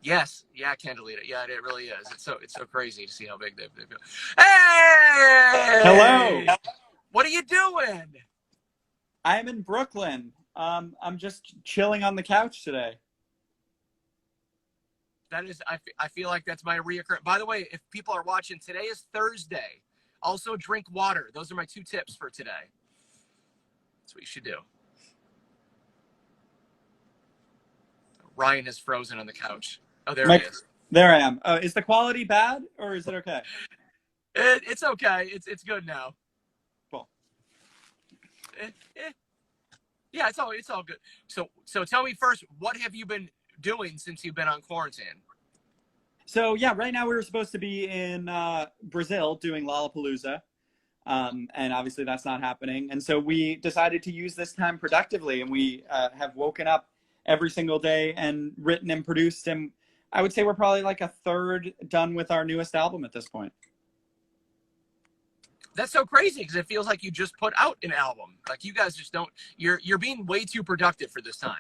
Yes, yeah, I can delete it. Yeah, it really is. It's so crazy to see how big they've got. Hello. Hey, what are you doing? I'm in Brooklyn. I'm just chilling on the couch today. That is, I feel like that's my reoccurring. By the way, if people are watching, today is Thursday. Also, drink water. Those are my 2 tips for today. That's what you should do. Ryan is frozen on the couch. Oh, there he Mike, is. there I am. Is the quality bad or is it okay? It's okay. It's good now. Cool. Eh, eh. Yeah, it's all good. So tell me first, what have you been doing since you've been on quarantine? So yeah, right now we were supposed to be in Brazil doing Lollapalooza, and obviously that's not happening. And so we decided to use this time productively, and we have woken up every single day and written and produced. And I would say we're probably like a third done with our newest album at this point. That's so crazy because it feels like you just put out an album. Like you guys just don't. You're being way too productive for this time.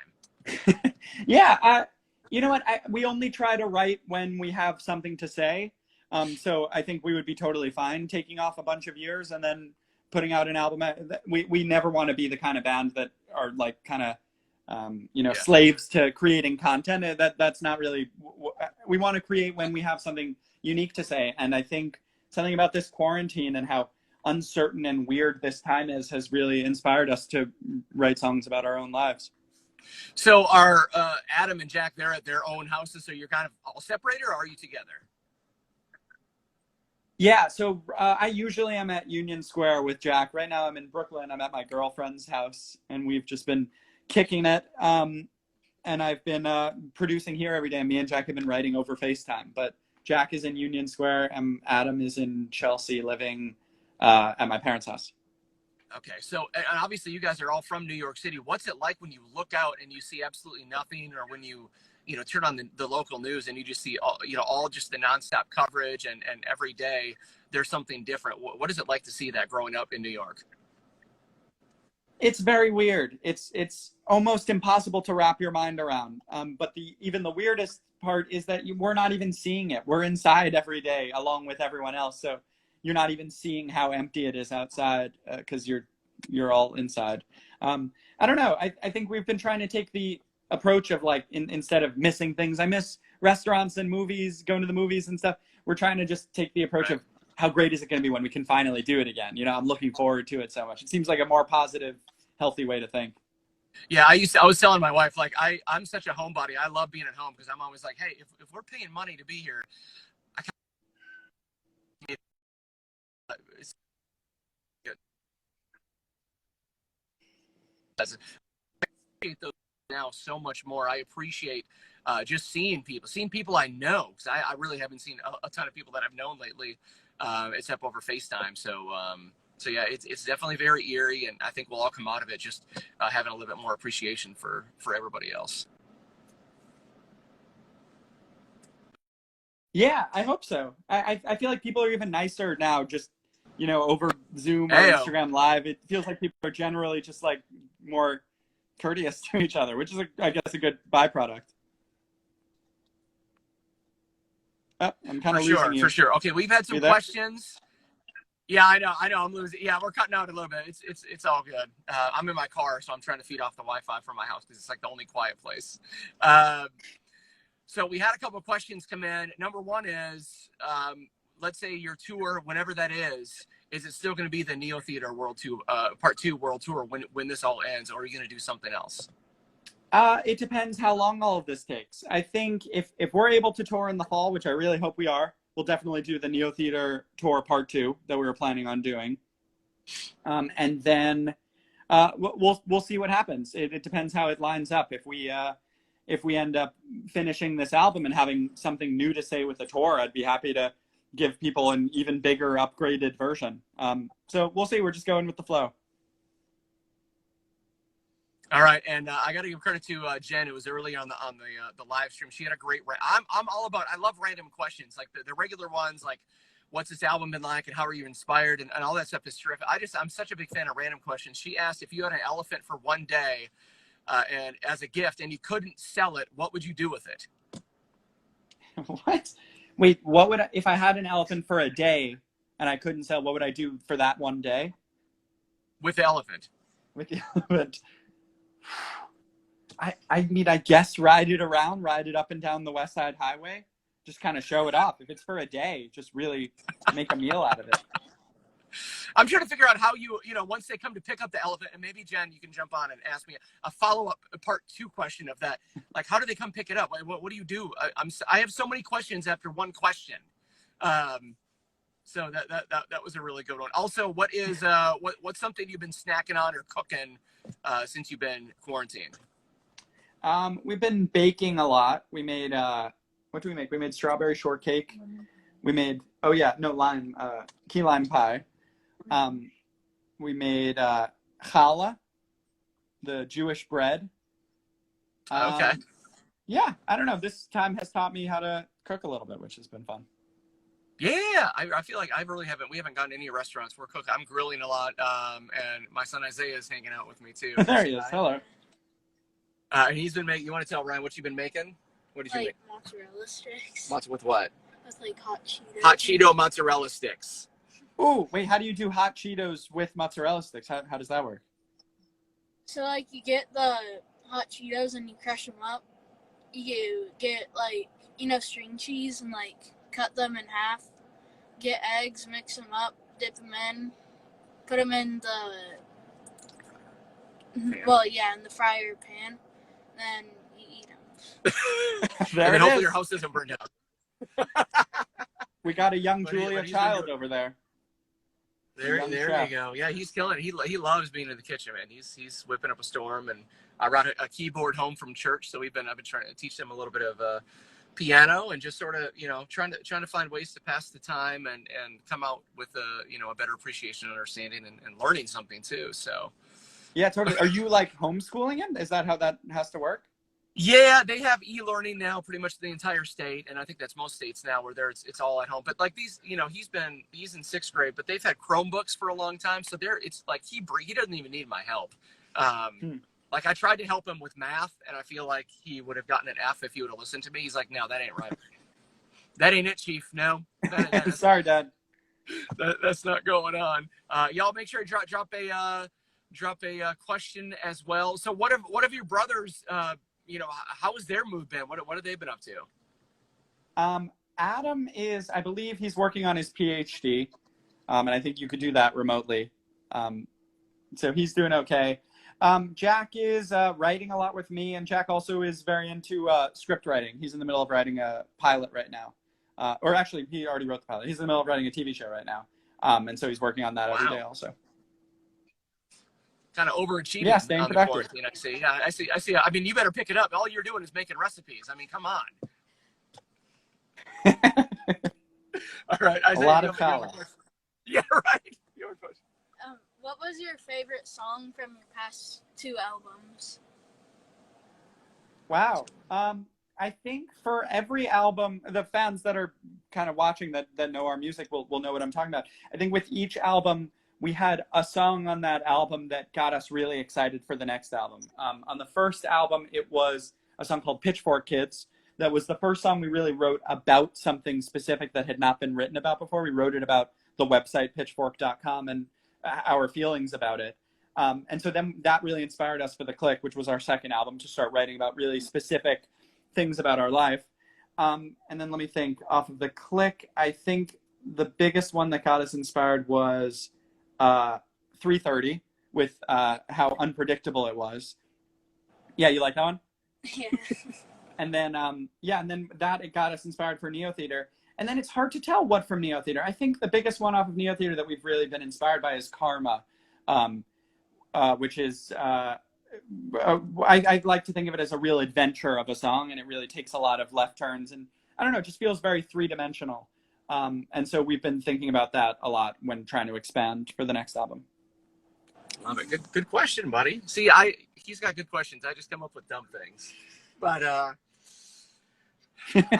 Yeah, you know what? We only try to write when we have something to say. So I think we would be totally fine taking off a bunch of years and then putting out an album. We never want to be the kind of band that are like kind of Yeah. slaves to creating content. That's not really. We want to create when we have something unique to say. And I think something about this quarantine and how uncertain and weird this time is has really inspired us to write songs about our own lives. So are Adam and Jack there at their own houses? So you're kind of all separated, or are you together? Yeah, so I usually am at Union Square with Jack. Right now I'm in Brooklyn. I'm at my girlfriend's house, and we've just been kicking it. And I've been producing here every day. Me and Jack have been writing over FaceTime. But Jack is in Union Square, and Adam is in Chelsea living at my parents' house. Okay, so and obviously you guys are all from New York City. What's it like when you look out and you see absolutely nothing, or when you turn on the local news and you just see all just the nonstop coverage and every day there's something different. What is it like to see that growing up in New York? It's very weird. It's almost impossible to wrap your mind around. But even the weirdest part is that we're not even seeing it. We're inside every day along with everyone else. So you're not even seeing how empty it is outside because you're all inside. I don't know. I think we've been trying to take the approach of like instead of missing things. I miss restaurants and movies, going to the movies and stuff. We're trying to just take the approach Right. of how great is it going to be when we can finally do it again. I'm looking forward to it so much. It seems like a more positive, healthy way to think. Yeah, I was telling my wife, like, I'm such a homebody. I love being at home because I'm always like, hey, if we're paying money to be here, I can it's good. I appreciate those now so much more. I appreciate just seeing people I know, because I really haven't seen a ton of people that I've known lately, except over FaceTime. So yeah, it's definitely very eerie, and I think we'll all come out of it just having a little bit more appreciation for everybody else. Yeah, I hope so. I feel like people are even nicer now, just over Zoom or Heyo. Instagram Live. It feels like people are generally just like more courteous to each other, which is, I guess, a good byproduct. Oh, I'm kind For of losing sure, for you. sure. Okay, we've had Are you some there? questions. Yeah, I know. I'm losing. Yeah, we're cutting out a little bit. It's all good. I'm in my car, so I'm trying to feed off the Wi-Fi from my house because it's like the only quiet place. Uh, so we had a couple of questions come in. Number one is, let's say your tour, whenever that is it still going to be the Neo Theater World Tour, Part 2 World Tour when this all ends, or are you going to do something else? It depends how long all of this takes. I think if we're able to tour in the fall, which I really hope we are, we'll definitely do the Neo Theater Tour Part 2 that we were planning on doing. And then we'll see what happens. It depends how it lines up. If we end up finishing this album and having something new to say with the tour, I'd be happy to give people an even bigger upgraded version. So we'll see. We're just going with the flow. All right, and I got to give credit to Jen. It was early on the live stream. She had a great. I'm all about. I love random questions, like the regular ones, like what's this album been like, and how are you inspired, and all that stuff is terrific. I'm such a big fan of random questions. She asked if you had an elephant for one day, and as a gift, and you couldn't sell it, what would you do with it? What? Wait, what would if I had an elephant for a day and I couldn't sell? What would I do for that one day with the elephant? with the elephant? I mean, I guess ride it around, ride it up and down the West Side Highway, just kind of show it off. If it's for a day, just really make a meal out of it. I'm trying to figure out how once they come to pick up the elephant, and maybe Jen, you can jump on and ask me a follow-up part 2 question of that. Like, how do they come pick it up? What do you do? I have so many questions after one question. So that was a really good one. Also, what's something you've been snacking on or cooking since you've been quarantined? We've been baking a lot. We made what do we make? We made strawberry shortcake. We made key lime pie. We made challah, the Jewish bread. Okay. Yeah, I don't know. This time has taught me how to cook a little bit, which has been fun. Yeah, I feel like we haven't gone to any restaurants. We're cooking. I'm grilling a lot, and my son Isaiah is hanging out with me too. There he is. Hello. And he's been making. You want to tell Ryan what you've been making? What did you make? Mozzarella sticks. With what? With like hot Cheetos. Hot Cheeto mozzarella sticks. Oh, wait, how do you do hot Cheetos with mozzarella sticks? How does that work? So, like, you get the hot Cheetos and you crush them up. You get, like, string cheese and, like, cut them in half. Get eggs, mix them up, dip them in, put them in in the fryer pan. Then you eat them. And then hopefully your house doesn't burn down. We got a young Julia Child over there. There you go. Yeah, he's killing it. He loves being in the kitchen, man. He's whipping up a storm, and I brought a keyboard home from church, so I've been trying to teach him a little bit of piano and just sort of trying to find ways to pass the time and come out with a better appreciation and understanding and learning something too. So yeah, totally. Are you like homeschooling him? Is that how that has to work? Yeah, they have e-learning now, pretty much the entire state, and I think that's most states now where it's all at home. But like these, he's in 6th grade, but they've had Chromebooks for a long time, so it's like he doesn't even need my help. Like I tried to help him with math, and I feel like he would have gotten an F if he would have listened to me. He's like, no, that ain't right. That ain't it, Chief. No. Sorry, Dad. That's not going on. Y'all make sure you drop a question as well. So what have your brothers? How has their mood been? What have they been up to? Adam is, I believe he's working on his PhD, and I think you could do that remotely. So he's doing okay. Jack is writing a lot with me, and Jack also is very into script writing. He's in the middle of writing a pilot right now. Or actually, he already wrote the pilot. He's in the middle of writing a TV show right now. And so he's working on that every day also. Kind of overachieving. Yeah, staying productive. I see. Yeah, I see. I mean, you better pick it up. All you're doing is making recipes. I mean, come on. All right. A lot of challah. Yeah, right. Your question. What was your favorite song from your past 2 albums? Wow. I think for every album, the fans that are kind of watching that know our music will know what I'm talking about. I think with each album, we had a song on that album that got us really excited for the next album. On the first album, it was a song called Pitchfork Kids. That was the first song we really wrote about something specific that had not been written about before. We wrote it about the website pitchfork.com and our feelings about it. And so then that really inspired us for The Click, which was our second album, to start writing about really specific things about our life. And then let me think. Off of The Click, I think the biggest one that got us inspired was 3:30 with how unpredictable it was. Yeah, you like that one? Yeah. And then it got us inspired for Neo Theater. And then it's hard to tell what from Neo Theater. I think the biggest one off of Neo Theater that we've really been inspired by is Karma, which is I like to think of it as a real adventure of a song, and it really takes a lot of left turns, and I don't know, it just feels very 3-dimensional. And so we've been thinking about that a lot when trying to expand for the next album. Love it. Good question, buddy. See, he's got good questions. I just come up with dumb things. But all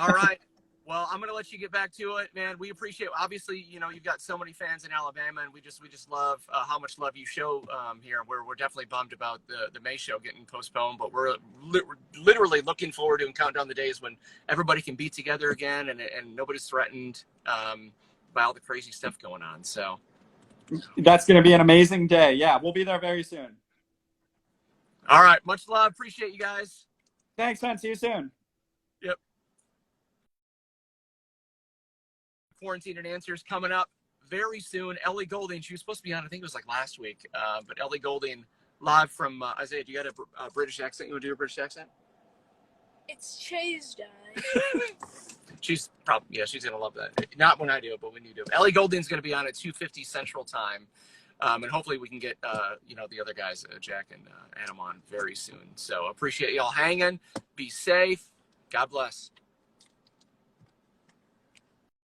right. Well, I'm gonna let you get back to it, man. We appreciate. Obviously, you know, you've got so many fans in Alabama, and we just love how much love you show here. We're definitely bummed about the May show getting postponed, but we're literally looking forward to and counting down the days when everybody can be together again, and nobody's threatened by all the crazy stuff going on. So that's going to be an amazing day. Yeah, we'll be there very soon. all right, much love. Appreciate you guys. Thanks, man. See you soon. Yep. Quarantine and Answers coming up very soon. Ellie Goulding, she was supposed to be on, I think it was like last week, but Ellie Goulding live from Isaiah. Do you got a British accent? You want to do a British accent? It's Tuesday. She's gonna love that. Not when I do it, but when you do it. Ellie Goulding's gonna be on at 2:50 Central Time, and hopefully we can get the other guys, Jack and Adam, on very soon. So appreciate y'all hanging. Be safe. God bless.